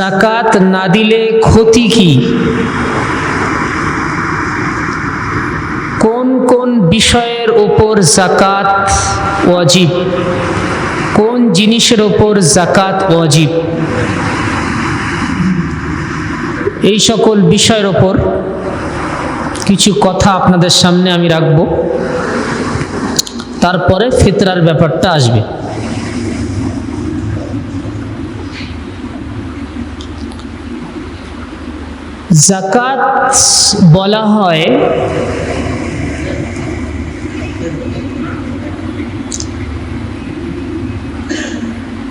জাকাত না দিলে ক্ষতি কি? কোন কোন বিষয়ের উপর জাকাত ওয়াজিব? কোন জিনিসের উপর জাকাত ওয়াজিব? এই সকল বিষয়ের উপর কিছু কথা আপনাদের সামনে আমি রাখব, তারপরে ফিতরার ব্যাপারটা আসবে। জাকাত বলা হয়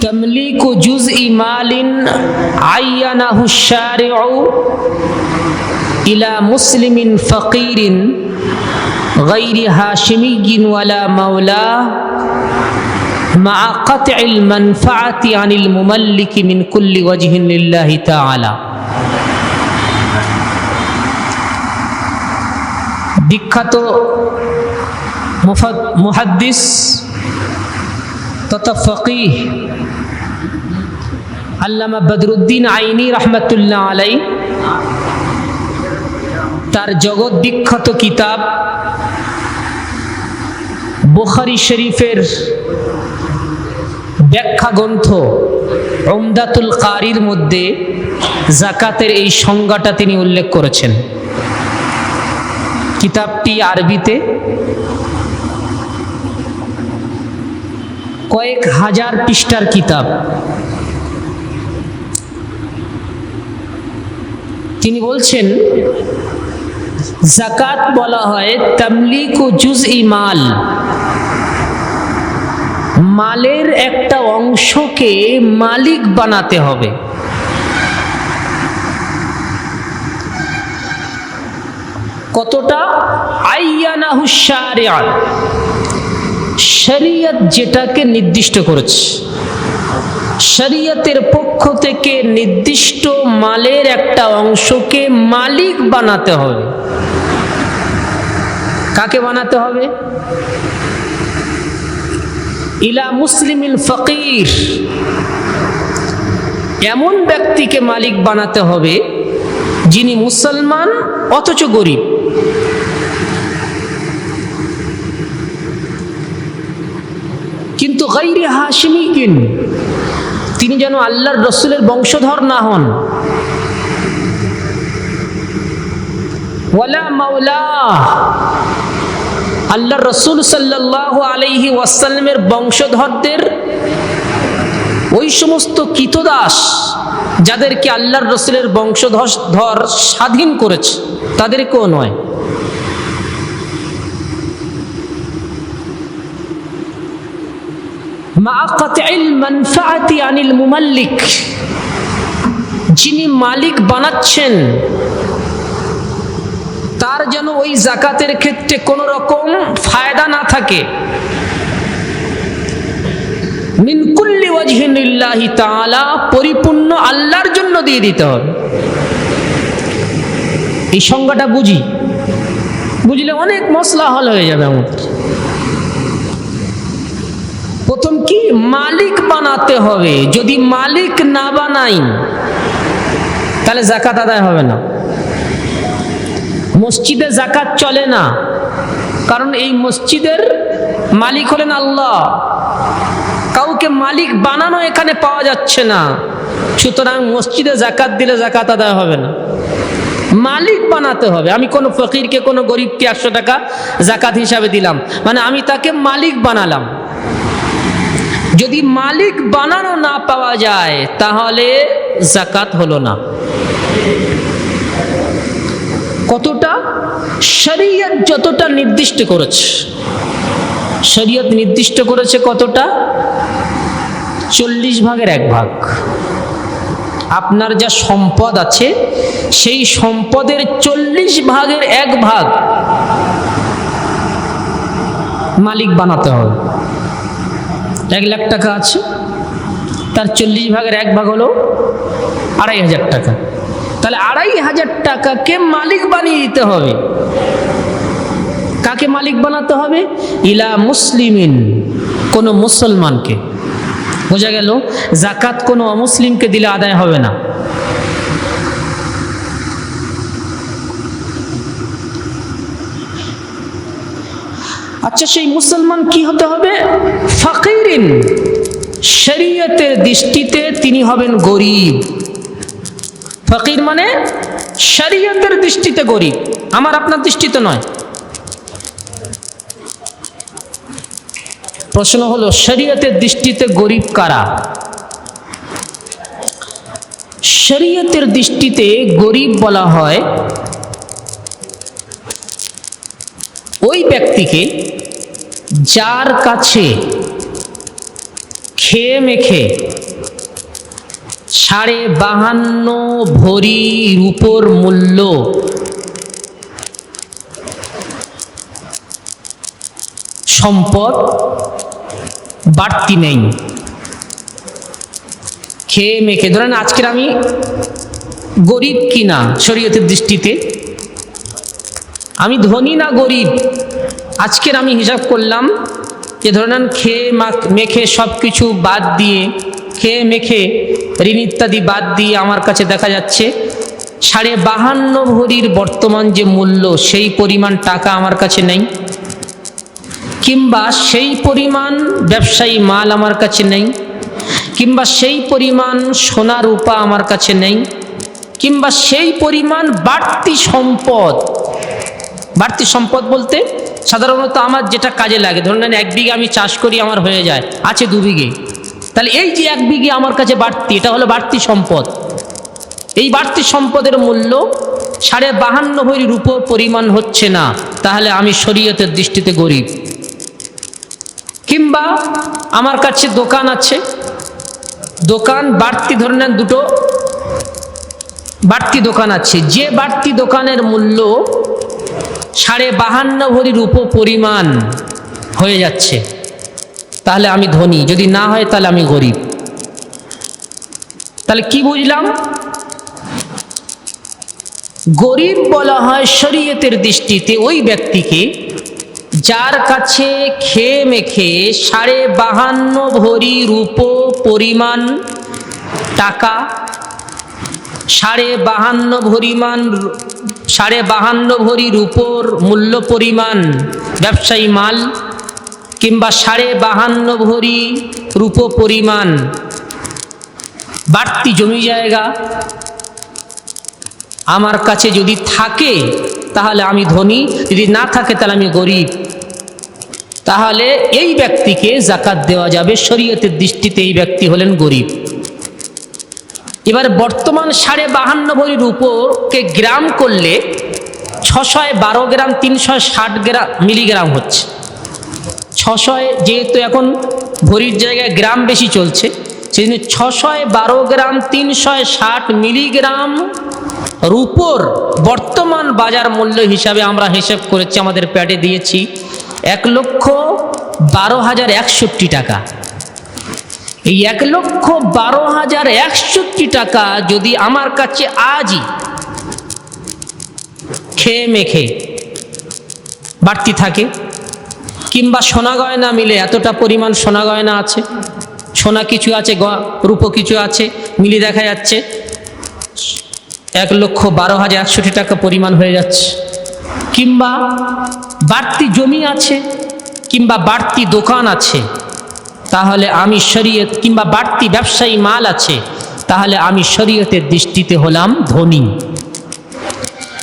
তামলিকু জুজই মালিন আয়্যানাহু শারিউ ইলা মুসলিমিন ফাকিরিন গায়রি হাশিমিয়্যিন ওয়ালা মাওলা মা কাতইল মানফাআতি আনিল মুমাল্লিকি মিন কুল্লি ওয়াজহিন লিল্লাহি তাআলা। বিখ্যাত মুহাদ্দিস তথা ফকিহ আল্লামা বদরুদ্দিন আইনি রহমতুল্লাহ আলাই তার জগৎ বিখ্যাত কিতাব বুখারী শরীফের ব্যাখ্যা গ্রন্থ উমদাতুল কারির মধ্যে জাকাতের এই সংজ্ঞাটা তিনি উল্লেখ করেছেন। কিতাবটি আরবিতে, কয়েক হাজার পৃষ্ঠার কিতাব। তিনি বলছেন জাকাত বলা হয় তামলিকু জুজই মাল, মালের একটা অংশকে মালিক বানাতে হবে। কতটা? আইয়ানাহু শারিআ, শরীয়ত যেটাকে নির্দিষ্ট করেছে, শরীয়তের পক্ষ থেকে নির্দিষ্ট মালের একটা অংশকে মালিক বানাতে হবে। কাকে বানাতে হবে? ইলা মুসলিমিল ফকির, এমন ব্যক্তিকে মালিক বানাতে হবে যিনি মুসলমান অথচ গরিব। কিন্তু গায়রি হাশিমিয়্যিন, তিনি যেন আল্লাহর রসুলের বংশধর না হন। ওয়ালা মাওলা, আল্লাহর রসুল সাল্লাল্লাহু আলাইহি ওয়াসাল্লামের বংশধরদের ওই সমস্ত কৃতদাস যাদেরকে আল্লাহর রসুলের বংশধর স্বাধীন করেছে তাদেরকেও নয়। মা কাতইল মানফাআতি আনিল মুমাল্লিক, যিনি মালিক বানাচ্ছেন তার যেন ওই জাকাতের ক্ষেত্রে কোনো রকম ফায়দা না থাকে। মিন কুল্লি ওয়াজহিন লিল্লাহি তাআলা, পরিপূর্ণ আল্লাহর জন্য দিয়ে দিতে হবে। এই সংজ্ঞাটা বুঝলে অনেক মসলা হল হয়ে যাবে আমাদের। প্রথম কি? মালিক বানাতে হবে। যদি মালিক না বানাই তাহলে জাকাত আদায় হবে না। মসজিদে জাকাত চলে না, কারণ এই মসজিদের মালিক হলেন আল্লাহ। কাউকে মালিক বানানো এখানে পাওয়া যাচ্ছে না, সুতরাং মসজিদে জাকাত দিলে জাকাত আদায় হবে না। মালিক বানাতে হবে। আমি কোনো ফকিরকে, কোনো গরিবকে 100 টাকা জাকাত হিসাবে দিলাম, মানে আমি তাকে মালিক বানালাম। যদি মালিক বানানো না পাওয়া যায় তাহলে জাকাত হলো না। কতটা? শরীয়ত যতটা নির্দিষ্ট করেছে, শরীয়ত নির্দিষ্ট করেছে কতটা? 40 ভাগের 1 ভাগ। আপনার যা সম্পদ আছে সেই সম্পদের 40 ভাগের 1 ভাগ মালিক বানাতে হবে। 1 লাখ টাকা আছে, তার 40 ভাগের 1 ভাগ হলো 2,500 টাকা। তাহলে 2,500 টাকাকে মালিক বানিয়ে দিতে হবে। কাকে মালিক বানাতে হবে? ইলা মুসলিমিন, কোন মুসলমানকে। বোঝা গেল জাকাত কোনো অমুসলিমকে দিলে আদায় হবে না। আচ্ছা, সেই মুসলমান কি হতে হবে? ফাকিরিন, শরীয়তের দৃষ্টিতে তিনি হবেন গরিব। ফকির মানে শরীয়তের দৃষ্টিতে গরিব, আমার আপনার দৃষ্টিতে নয়। প্রশ্ন হলো, শরীয়তের দৃষ্টিতে গরিব কারা? শরীয়তের দৃষ্টিতে গরিব বলা হয় ওই ব্যক্তিকে যার কাছে খেয়ে মেখে 52.5 ভরি রূপোর মূল্য সম্পদ বাড়তি নেই। খেয়ে মেখে, ধরেন আজকের আমি গরিব কিনা শরীয়তের দৃষ্টিতে, আমি ধনী না গরিব, আজকের আমি হিসাব করলাম যে ধরেন খেয়ে মেখে সব কিছু বাদ দিয়ে, খেয়ে মেখে ঋণ ইত্যাদি বাদ দিয়ে আমার কাছে দেখা যাচ্ছে 52.5 ভরির বর্তমান যে মূল্য, সেই পরিমাণ টাকা আমার কাছে নেই, কিংবা সেই পরিমাণ ব্যবসায়ী মাল আমার কাছে নেই, কিংবা সেই পরিমাণ সোনা রূপা আমার কাছে নেই, কিংবা সেই পরিমাণ বাড়তি সম্পদ। বাড়তি সম্পদ বলতে সাধারণত আমার যেটা কাজে লাগে, ধরুন 1 বিঘে আমি চাষ করি, আমার হয়ে যায়, আছে 2 বিঘে, তাহলে এই যে 1 বিঘে আমার কাছে বাড়তি, এটা হলো বাড়তি সম্পদ। এই বাড়তি সম্পদের মূল্য 52.5 ভরি রূপোর পরিমাণ হচ্ছে না, তাহলে আমি শরীয়তের দৃষ্টিতে গরিব। কিংবা আমার কাছে দোকান আছে, দোকান বাড়তি, ধরে নেন 2টো বাড়তি দোকান আছে, যে বাড়তি দোকানের মূল্য 52.5 ভরি রূপো পরিমাণ হয়ে যাচ্ছে, তাহলে আমি ধনী। যদি না হয় তাহলে আমি গরিব। তাহলে কি বুঝলাম? গরিব বলা হয় শরীয়তের দৃষ্টিতে ওই ব্যক্তিকে যার কাছে খেয়ে মেখে 52.5 ভরি রূপো পরিমাণ টাকা, 52.5 ভরি রূপোর মূল্য পরিমাণ ব্যবসায়ী মাল, কিংবা 52.5 ভরি রূপো পরিমাণ বাড়তি জমি জায়গা আমার কাছে যদি থাকে তাহলে আমি ধনী, যদি না থাকে তাহলে আমি গরিব। তাহলে এই ব্যক্তিকে যাকাত দেওয়া যাবে, শরীয়তের দৃষ্টিতে এই ব্যক্তি হলেন গরিব। এবার বর্তমান 52.5 ভরি রূপোকে গ্রাম করলে 612 গ্রাম 360 গ্রাম মিলিগ্রাম হচ্ছে। 600, যেহেতু এখন ভরির জায়গায় গ্রাম বেশি চলছে, সেই জন্য 612 গ্রাম 360 মিলিগ্রাম রূপোর বর্তমান বাজার মূল্য হিসাবে আমরা হিসাব করেছি, আমাদের প্যাডে দিয়েছি 1,12,061 টাকা। এই 1,12,061 টাকা যদি আমার কাছে আজই খেয়ে মেখে বাড়তি থাকে, কিংবা সোনা গয়না মিলে এতটা পরিমাণ সোনা গয়না আছে, সোনা কিছু আছে, রূপো কিছু আছে, মিলে দেখা যাচ্ছে 1,12,061 টাকা পরিমাণ হয়ে যাচ্ছে, কিংবা বাড়তি জমি আছে, কিংবা বাড়তি দোকান আছে, তাহলে আমি শরীয়ত, কিংবা বাড়তি ব্যবসায়ী মাল আছে, তাহলে আমি শরীয়তের দৃষ্টিতে হলাম ধনী।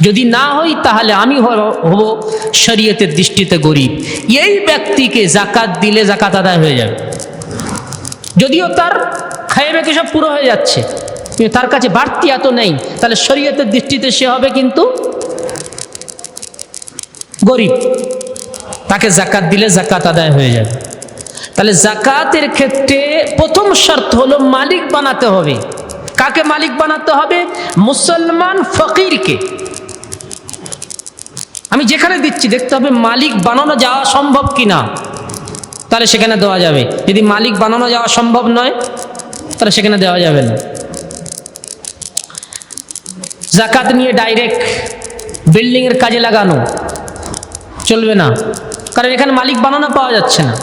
যদি না হই তাহলে আমি হব শরীয়তের দৃষ্টিতে গরিব। এই ব্যক্তিকে যাকাত দিলে যাকাত আদায় হয়ে যাবে, যদিও তার খায়ে মেখে সব পুরো হয়ে যাচ্ছে, কিন্তু তার কাছে বাড়তি এত নেই, তাহলে শরীয়তের দৃষ্টিতে সে হবে কিন্তু গরিব। তাকে যাকাত দিলে যাকাত আদায় হয়ে যাবে। তাহলে যাকাতের ক্ষেত্রে প্রথম শর্ত হলো মালিক বানাতে হবে। কাকে মালিক বানাতে হবে? মুসলমান ফকিরকে। আমি যেখানে দিচ্ছি দেখতে হবে মালিক বানানো যাওয়া সম্ভব কিনা, তাহলে সেখানে দেওয়া যাবে। যদি মালিক বানানো যাওয়া সম্ভব নয় তাহলে সেখানে দেওয়া যাবে না। যাকাত নিয়ে ডাইরেক্ট বিল্ডিংয়ের কাজে লাগানো চলবে না, কারণ এখানে মালিক বানানো পাওয়া যাচ্ছে না।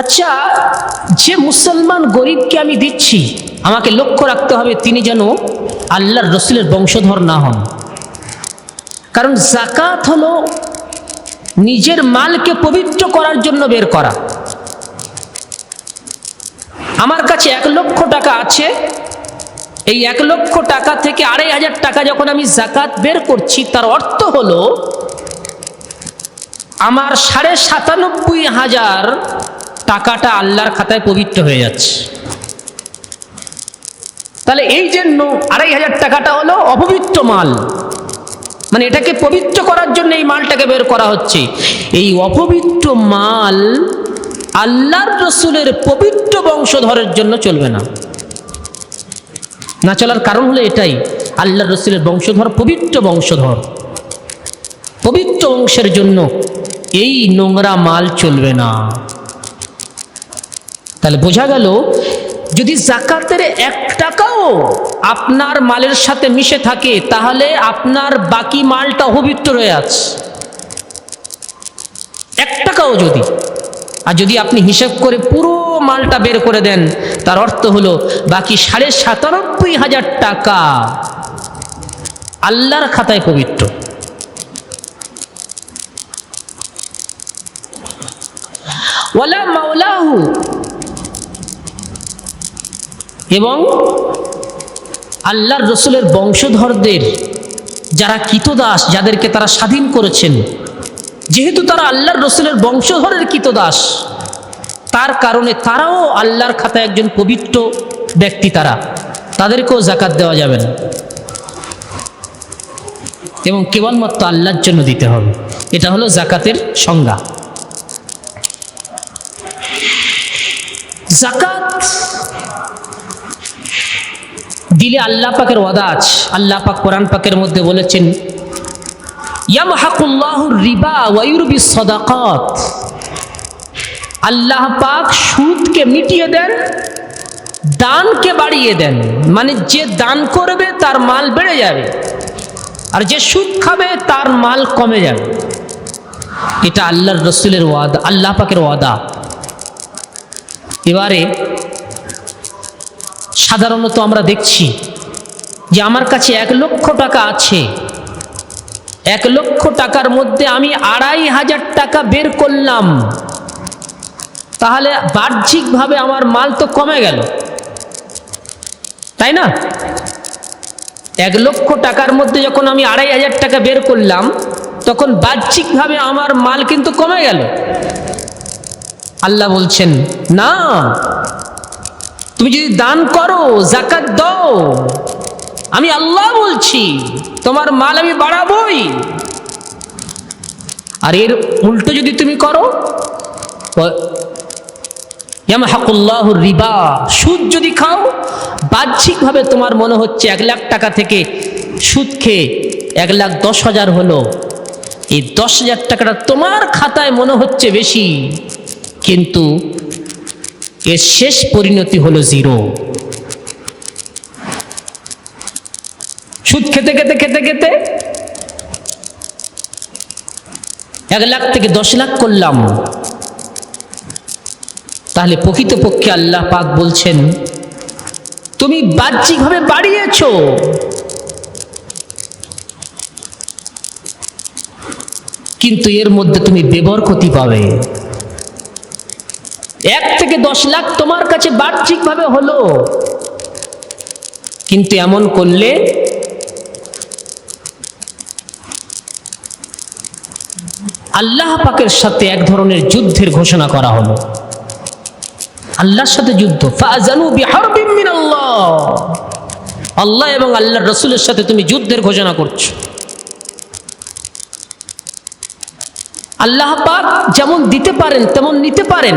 আচ্ছা, যে মুসলমান গরিবকে আমি দিচ্ছি, আমাকে লক্ষ্য রাখতে হবে তিনি যেন আল্লাহর রসুলের বংশধর না হন। কারণ যাকাত হলো নিজের মালকে পবিত্র করার জন্য বের করা। আমার কাছে 1 লক্ষ টাকা আছে, এই 1 লক্ষ টাকা থেকে 2,500 টাকা যখন আমি যাকাত বের করছি, তার অর্থ হলো আমার 97,500 টাকাটা আল্লাহর খাতায় পবিত্র হয়ে যাচ্ছে। তাহলে এই জন্য 2,500 টাকাটা হলো অপবিত্র মাল, মানে এটাকে পবিত্র করার জন্য এই মালটাকে বের করা হচ্ছে। এই অপবিত্র মাল আল্লাহর রসুলের পবিত্র বংশধরের জন্য চলবে না। না চলার কারণ হলো এটাই, আল্লাহর রসুলের বংশধর পবিত্র বংশধর, পবিত্র বংশের জন্য এই নোংরা মাল চলবে না। তাহলে বোঝা গেল, যদি যাকাতের 1 টাকাও আপনার মালের সাথে মিশে থাকে, তাহলে আপনার বাকি মালটা অপবিত্র হয়ে আছে, 1 টাকাও যদি। আর যদি আপনি হিসাব করে পুরো মালটা বের করে দেন, তার অর্থ হলো বাকি 97,500 টাকা আল্লাহর খাতায় পবিত্র। ওয়ালা মাওলাহু, এবং আল্লাহর রসুলের বংশধরদের যারা কৃতদাস, যাদেরকে তারা স্বাধীন করেছেন, যেহেতু তারা আল্লাহর রসুলের বংশধরের কৃতদাস, তার কারণে তারাও আল্লাহর খাতায় একজন পবিত্র ব্যক্তি, তাদেরকেও যাকাত দেওয়া যাবে না, এবং কেবলমাত্র আল্লাহর জন্য দিতে হবে। এটা হলো যাকাতের সংজ্ঞা। যাকাত দিলে আল্লাহ পাকের ওয়াদা আছে। আল্লাহ পাক কোরআন পাকের মধ্যে বলেছেন, ইয়ামহাকুল্লাহুর রিবা ওয়া ইউরবিস সাদাকাত। আল্লাহ পাক সুদকে মিটিয়ে দেন, দানকে বাড়িয়ে দেন। মানে যে দান করবে তার মাল বেড়ে যাবে, আর যে সুদ খাবে তার মাল কমে যাবে। এটা আল্লাহর রসুলের ওয়াদা, আল্লাহ পাকের ওয়াদা। এবারে সাধারণত আমরা দেখছি যে আমার কাছে 1 লক্ষ টাকা আছে, 1 লক্ষ টাকার মধ্যে আমি 2,500 টাকা বের করলাম, তাহলে বাহ্যিকভাবে আমার মাল তো কমে গেল, তাই না? 1 লক্ষ টাকার মধ্যে যখন আমি 2,500 টাকা বের করলাম, তখন বাহ্যিকভাবে আমার মাল কিন্তু কমে গেল। আল্লাহ বলছেন, না, তুমি যদি দান করো, যাকাত দাও, আমি আল্লাহ বলছি তোমার মাল আমি বাড়াবই। আর এর উল্টো যদি তুমি করো, ইয়ামহাকুল্লাহুর রিবা, সুদ যদি খাও, বাহ্যিকভাবে তোমার মনে হচ্ছে 1 লাখ টাকা থেকে সুদ খেয়ে 1,10,000 হলো, এই 10,000 টাকাটা তোমার খাতায় মনে হচ্ছে বেশি, কিন্তু এর শেষ পরিণতি হলো 0। সুদ খেতে খেতে খেতে খেতে 1 লাখ থেকে 10 লাখ করলাম, তাহলে প্রকৃতপক্ষে আল্লাহ পাক বলছেন, তুমি বাহ্যিকভাবে বাড়িয়েছো, কিন্তু এর মধ্যে তুমি বেবরকতি পাবে। 1 থেকে 10 লাখ তোমার কাছে বাহ্যিকভাবে হলো, কিন্তু এমন করলে আল্লাহ পাকের সাথে এক ধরনের যুদ্ধের ঘোষণা করা হলো। আল্লাহর সাথে যুদ্ধ, ফাআযানু বিহারবিন মিনাল্লাহ, আল্লাহ এবং আল্লাহর রাসূলের সাথে তুমি যুদ্ধের ঘোষণা করছো। আল্লাহ পাক যেমন দিতে পারেন তেমন নিতে পারেন।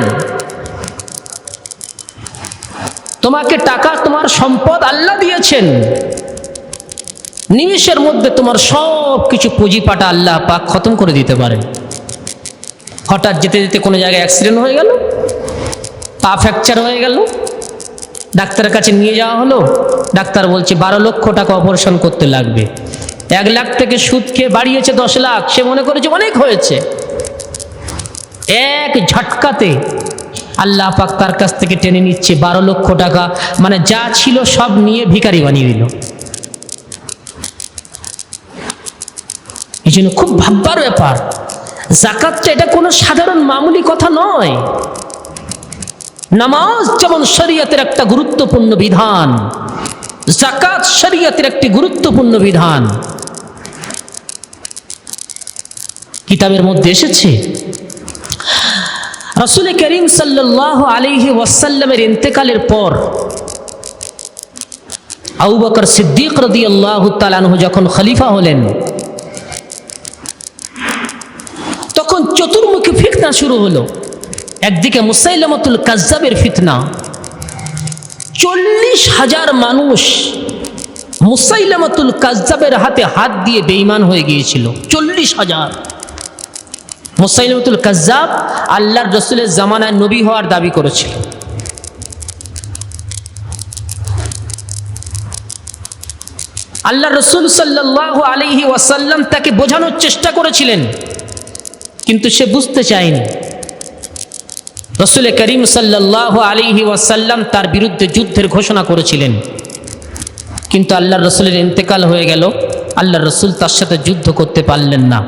তোমাকে টাকা, তোমার সম্পদ আল্লাহ দিয়েছেন, নিমিষের মধ্যে তোমার সব কিছু পুঁজিপাটা আল্লাহ পাক খতম করে দিতে পারেন। হঠাৎ যেতে যেতে কোনো জায়গায় অ্যাক্সিডেন্ট হয়ে গেল, পা ফ্র্যাকচার হয়ে গেল, ডাক্তারের কাছে নিয়ে যাওয়া হলো, ডাক্তার বলছে 12 লক্ষ টাকা অপারেশন করতে লাগবে। 1 লাখ থেকে সুদ খেয়ে বাড়িয়েছে 10 লাখ, সে মনে করেছে অনেক হয়েছে। এক ঝটকাতে আল্লাহ পাক তার কাছ থেকে টেনে নিচ্ছে 12 লক্ষ টাকা, মানে যা ছিল সব নিয়ে ভিখারি বানিয়ে দিল। এই জন্য খুব ভাববার ব্যাপার, যাকাতটা এটা কোনো সাধারণ মামুলি কথা নয়। নামাজ যেমন শরীয়তের একটা গুরুত্বপূর্ণ বিধান, যাকাত শরীয়তের একটি গুরুত্বপূর্ণ বিধান। কিতাবের মধ্যে এসেছে রাসূল করিম সাল্লাল্লাহু আলাইহি ওয়াসাল্লামের ইন্তেকালের পর আবু বকর সিদ্দিক রাদিয়াল্লাহু তাআলা আনহু যখন খলিফা হলেন, তখন চতুর্মুখী ফিতনা শুরু হলো। একদিকে মুসাইলামাতুল কাজ্জাবের ফিতনা, 40,000 মানুষ মুসাইলামাতুল কাজ্জাবের হাতে হাত দিয়ে বেঈমান হয়ে গিয়েছিল। 40,000। মুসাইলামাতুল কাজ্জাব আল্লাহর রাসূলের জামানায় নবী হওয়ার দাবি করেছিল। আল্লাহর রাসূল সাল্লাল্লাহু আলাইহি ওয়াসাল্লাম তাকে বোঝানোর চেষ্টা করেছিলেন, কিন্তু সে বুঝতে চায়নি। রাসূল করিম সাল্লাল্লাহু আলাইহি ওয়াসাল্লাম তার বিরুদ্ধে যুদ্ধের ঘোষণা করেছিলেন, কিন্তু আল্লাহর রাসূলের ইন্তেকাল হয়ে গেল। আল্লাহর রাসূল তার সাথে যুদ্ধ করতে পারলেন না।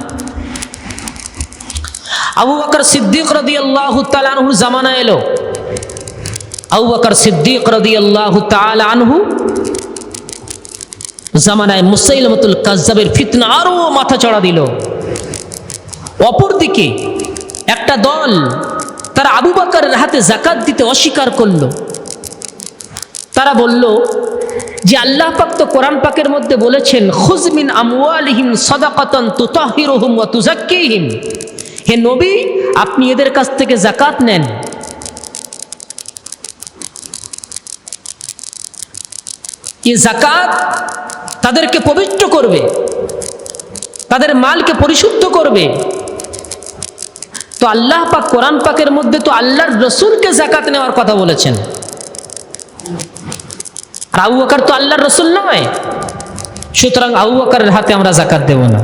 আবু বকর সিদ্দিক রাদিয়াল্লাহু তাআলা আনহুর জামানা এলো। আবু বকর সিদ্দিক রাদিয়াল্লাহু তাআলা আনহু জামানায় মুসাইলামাতুল কাজ্জাবের ফিতনা আরো মাথা চড়া দিল। অপরদিকে একটা দল তারা আবু বকরের হাতে যাকাত দিতে অস্বীকার করলো। তারা বলল যে আল্লাহ পাক তো কোরআন পাকের মধ্যে বলেছেন, খুয মিন আমওয়ালিহিম সাদাকাতান তুতাহহিরুহুম ওয়া তুযাক্কিহিম। হে নবী, আপনি এদের কাছ থেকে যাকাত নেন। এই যাকাত তাদেরকে পবিত্র করবে, তাদের মালকে পরিশুদ্ধ করবে। তো আল্লাহ পাক কোরআন পাকের মধ্যে তো আল্লাহর রাসূলকে যাকাত নেওয়ার কথা বলেছেন, আর আবু বকর তো আল্লাহর রাসূল নয়, সুতরাং আবু বকরের হাতে আমরা যাকাত দেব না।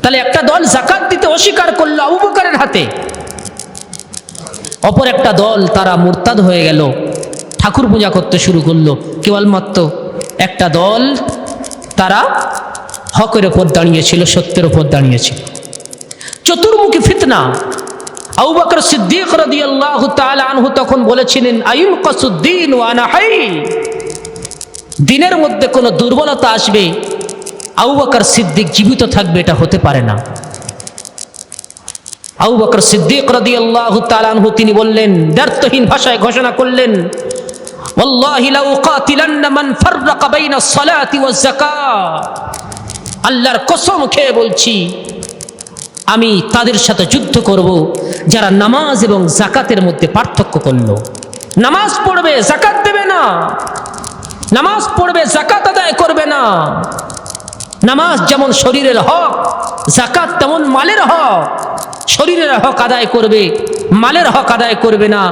তাহলে একটা দল যাকাত দিতে অস্বীকার করলো আবু বকরের হাতে। অপর একটা দল তারা মুরতাদ হয়ে গেল, ঠাকুর পূজা করতে শুরু করলো। কেবলমাত্র একটা দল তারা হকের ওপর দাঁড়িয়েছিল, সত্যের ওপর দাঁড়িয়েছিল। চতুর্মুখী ফিতনা। আবু বকর সিদ্দিক রাদিয়াল্লাহু তাআলা আনহু তখন বলেছিলেন, আয়ুনকাসুদ্দিন ওয়া আনা হাই। দিনের মধ্যে কোনো দুর্বলতা আসবে, আবু বকর সিদ্দিক জীবিত থাকবে, এটা হতে পারে না। আবু বকর সিদ্দিক রাদিয়াল্লাহু তাআলা আনহু তিনি বললেন, দ্ব্যর্থহীন ভাষায় ঘোষণা করলেন, ওয়াল্লাহি লা উকাতিলান্না মান ফাররাকা বাইনাস সালাতি ওয়াজ যাকাত। আল্লাহর কসম খেয়ে বলছি, আমি তাদের সাথে যুদ্ধ করব যারা নামাজ এবং যাকাতের মধ্যে পার্থক্য করলো। নামাজ পড়বে, যাকাত দেবে না। নামাজ পড়বে, যাকাত আদায় করবে না। নামাজ যেমন শরীরের হক, যাকাত তেমন মালের হক। শরীরের হক আদায় করবে, মালের হক আদায় করবে না।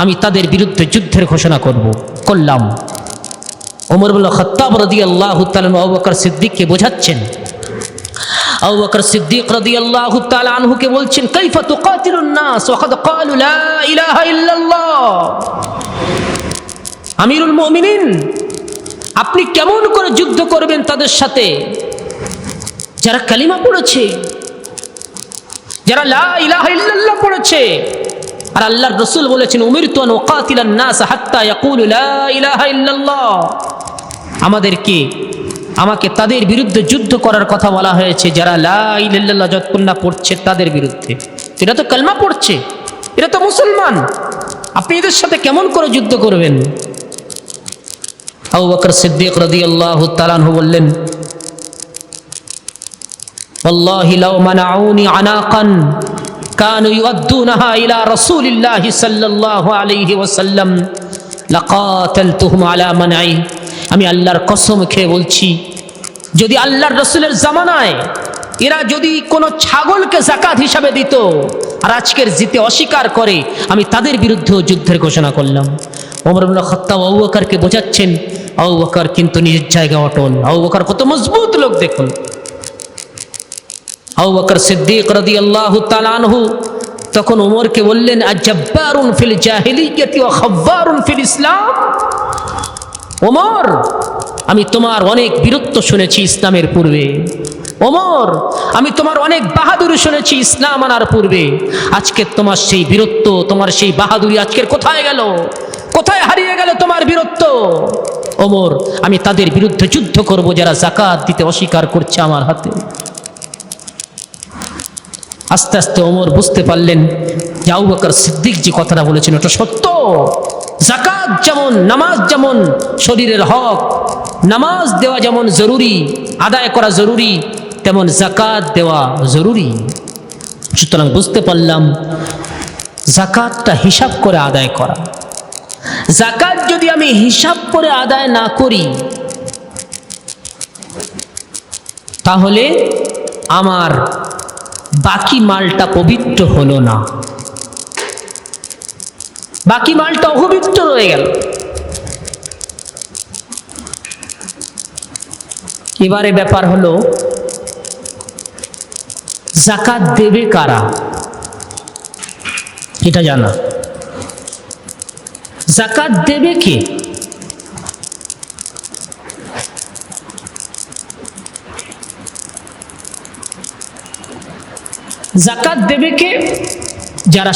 আমি তাদের বিরুদ্ধে যুদ্ধের ঘোষণা করলাম। ওমর ইবনে খাত্তাব রাদিয়াল্লাহু তাআলা আবু বকর সিদ্দিককে বোঝাচ্ছেন। আবু বকর সিদ্দিক রাদিয়াল্লাহু তাআলা আনহুকে বলছেন, কাইফা তুকাতিলুন নাস ওয়া ক্বাদ ক্বালু লা ইলাহা ইল্লাল্লাহ। আমিরুল মুমিনিন, আপনি কেমন করে যুদ্ধ করবেন তাদের সাথে যারা কালিমা পড়েছে, যারা লা ইলাহা ইল্লাল্লাহ পড়েছে? আর আল্লাহর রাসূল বলেছেন, উমিরতু আন উকাতিলান নাস হাত্তা ইয়াকুলু লা ইলাহা ইল্লাল্লাহ। আমাকে তাদের বিরুদ্ধে যুদ্ধ করার কথা বলা হয়েছে যারা লা ইলাহা ইল্লাল্লাহ যতক্ষণ না পড়ছে তাদের বিরুদ্ধে। এরা তো কালমা পড়ছে, এরা তো মুসলমান, আপনি এদের সাথে কেমন করে যুদ্ধ করবেন? আবু বকর সিদ্দিক রাদিয়াল্লাহু তাআলা আনহু বললেন, ওয়াল্লাহি লাউ মানাউনি আনাকান কানু ইউদ্দুনাহা ইলা রাসূলিল্লাহি সাল্লাল্লাহু আলাইহি ওয়াসাল্লাম লাকাতালতুহুম আলা মানঈ। আমি আল্লাহর কসম খেয়ে বলছি, যদি আল্লাহর রাসূলের জামানায় এরা যদি কোনো ছাগলকে যাকাত হিসাবে দিত আর আজকের জিতে অস্বীকার করে, আমি তাদের বিরুদ্ধেও যুদ্ধের ঘোষণা করলাম। ওমর ইবনে খাত্তাব আবু বকরকে বোঝাচ্ছেন, আবু বকর কিন্তু নিজের জায়গায় অটল। আবু বকর কত মজবুত লোক দেখুন। আবু বকর সিদ্দিক রাদিয়াল্লাহু তাআলা আনহু তখন ওমরকে বললেন, আজব্বারুন ফিল জাহিলিয়্যাতি ওয়া খাব্বারুন ফিল ইসলাম। ওমর, আমি তোমার অনেক বীরত্ব শুনেছি ইসলামের পূর্বে, ওমর, আমি তোমার অনেক বাহাদুরি শুনেছি ইসলাম আনার পূর্বে, আজকে তোমার সেই বীরত্ব, তোমার সেই বাহাদুরি আজকের কোথায় গেল? কোথায় হারিয়ে গেল তোমার বীরত্ব? ওমর, আমি তাদের বিরুদ্ধে যুদ্ধ করব যারা যাকাত দিতে অস্বীকার করছে আমার হাতে। আস্তে আস্তে ওমর বুঝতে পারলেন যে আবু বকর সিদ্দিক যে কথাটা বলেছেন ওটা সত্য। যাকাত যেমন, নামাজ যেমন শরীরের হক, নামাজ দেওয়া যেমন জরুরি, আদায় করা জরুরি, তেমন যাকাত দেওয়া জরুরি। সুতরাং বুঝতে পারলাম যাকাতটা হিসাব করে আদায় করা। যাকাত যদি আমি হিসাব করে আদায় না করি তাহলে আমার বাকি মালটা পবিত্র হলো না, বাকি মালটা অপবিত্র রয়ে গেল। এবারে ব্যাপার হলো যাকাত দেবে কারা এটা জানা। যাকাত দেবে কে? যাকাত দেবে কে? যারা